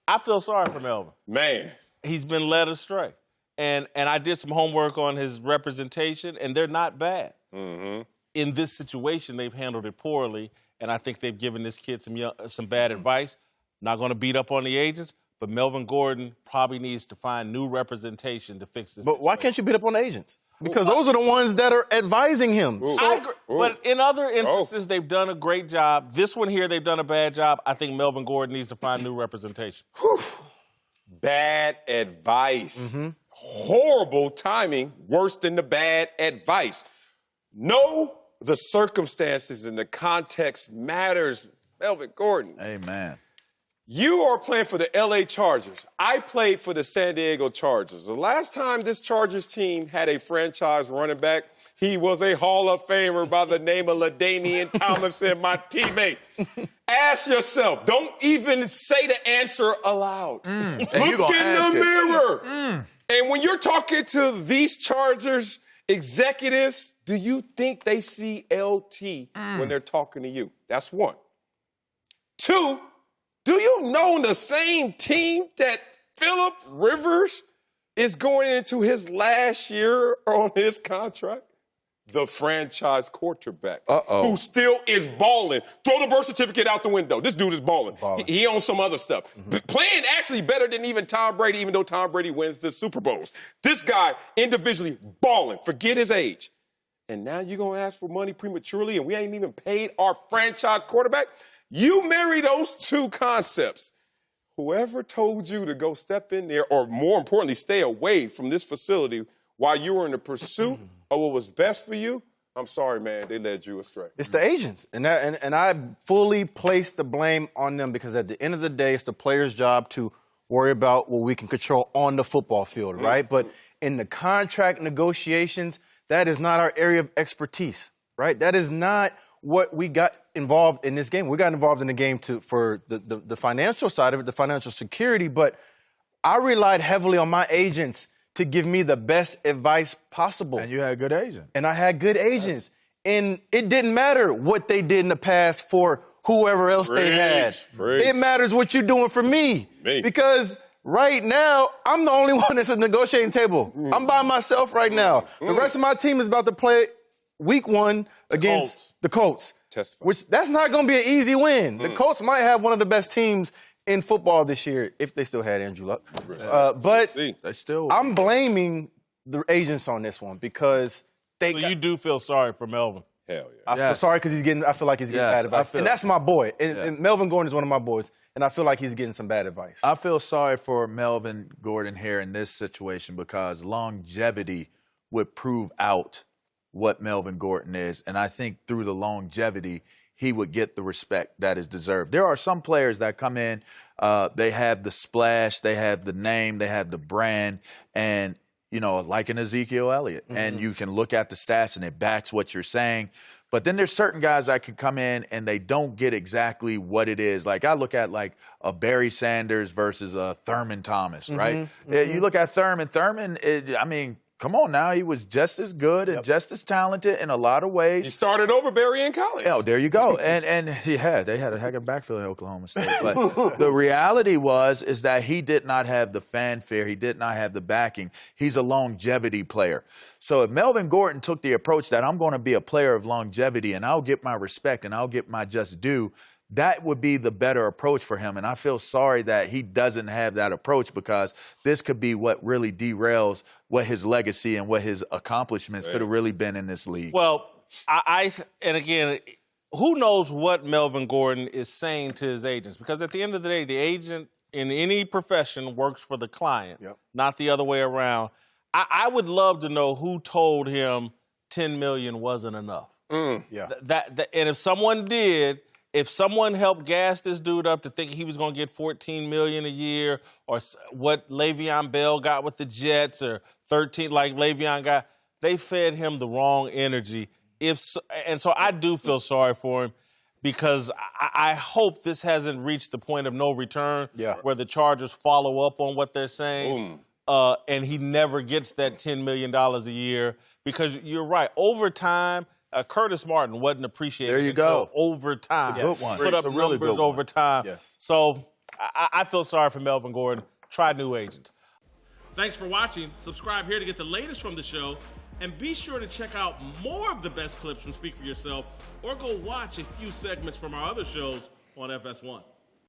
I feel sorry for Melvin. Man. He's been led astray. And I did some homework on his representation, and they're not bad. Mm-hmm. In this situation, they've handled it poorly, and I think they've given this kid some bad advice. Not going to beat up on the agents, but Melvin Gordon probably needs to find new representation to fix this situation. Why can't you beat up on the agents? Because those are the ones that are advising him. I agree. But in other instances, they've done a great job. This one here, they've done a bad job. I think Melvin Gordon needs to find new representation. Bad advice. Horrible timing, worse than the bad advice. Know the circumstances and the context matters, Melvin Gordon. Amen. You are playing for the L.A. Chargers. I played for the San Diego Chargers. The last time this Chargers team had a franchise running back, he was a Hall of Famer by the name of LaDainian Tomlinson, my teammate. Ask yourself. Don't even say the answer aloud. Look in the mirror. And when you're talking to these Chargers executives, do you think they see LT when they're talking to you? That's one. Two, do you know the same team that Phillip Rivers is going into his last year on his contract? The franchise quarterback who still is balling. Throw the birth certificate out the window. This dude is balling. He owns some other stuff. Playing actually better than even Tom Brady, even though Tom Brady wins the Super Bowls. This guy individually balling. Forget his age. And now you're going to ask for money prematurely and we ain't even paid our franchise quarterback? You marry those two concepts. Whoever told you to go step in there, or more importantly, stay away from this facility while you were in the pursuit of what was best for you, I'm sorry, man, they led you astray. It's the agents. And I fully place the blame on them because at the end of the day, it's the player's job to worry about what we can control on the football field, right? But in the contract negotiations, that is not our area of expertise, right? That is not what we got involved in this game. We got involved in the game for the financial side of it, the financial security, but I relied heavily on my agents to give me the best advice possible. And you had a good agent. And I had good agents. And it didn't matter what they did in the past for whoever else they had. It matters what you're doing for me. Because right now, I'm the only one that's at the negotiating table. I'm by myself right now. The rest of my team is about to play week 1 against the Colts. Which that's not going to be an easy win. The Colts might have one of the best teams in football this year, if they still had Andrew Luck. But I'm blaming the agents on this one because they. So you do feel sorry for Melvin? Hell yeah. I feel sorry because I feel like he's getting bad advice. And that's my boy. And Melvin Gordon is one of my boys. And I feel like he's getting some bad advice. I feel sorry for Melvin Gordon here in this situation because longevity would prove out what Melvin Gordon is. And I think through the longevity, he would get the respect that is deserved. There are some players that come in, they have the splash, they have the name, they have the brand, and, you know, like an Ezekiel Elliott. And you can look at the stats and it backs what you're saying. But then there's certain guys that can come in and they don't get exactly what it is. Like I look at like a Barry Sanders versus a Thurman Thomas, right? You look at Thurman, I mean, come on now, he was just as good and just as talented in a lot of ways. He started over Barry in college. Oh, there you go. And yeah, they had a heck of a backfield in Oklahoma State. But the reality is that he did not have the fanfare. He did not have the backing. He's a longevity player. So if Melvin Gordon took the approach that I'm going to be a player of longevity and I'll get my respect and I'll get my just due, that would be the better approach for him. And I feel sorry that he doesn't have that approach because this could be what really derails what his legacy and what his accomplishments could have really been in this league. Well, and again, who knows what Melvin Gordon is saying to his agents? Because at the end of the day, the agent in any profession works for the client, not the other way around. I would love to know who told him $10 million wasn't enough. And if someone did, if someone helped gas this dude up to think he was going to get $14 million a year, or what Le'Veon Bell got with the Jets, or 13 like Le'Veon got, they fed him the wrong energy. And so I do feel sorry for him because I hope this hasn't reached the point of no return where the Chargers follow up on what they're saying. And he never gets that $10 million a year because you're right. Over time, Curtis Martin wasn't appreciated. There you go. Over time. It's a good one. Put up it's a really numbers good one. over time. Yes. So I feel sorry for Melvin Gordon. Try new agents. Thanks for watching. Subscribe here to get the latest from the show. And be sure to check out more of the best clips from Speak For Yourself, or go watch a few segments from our other shows on FS1.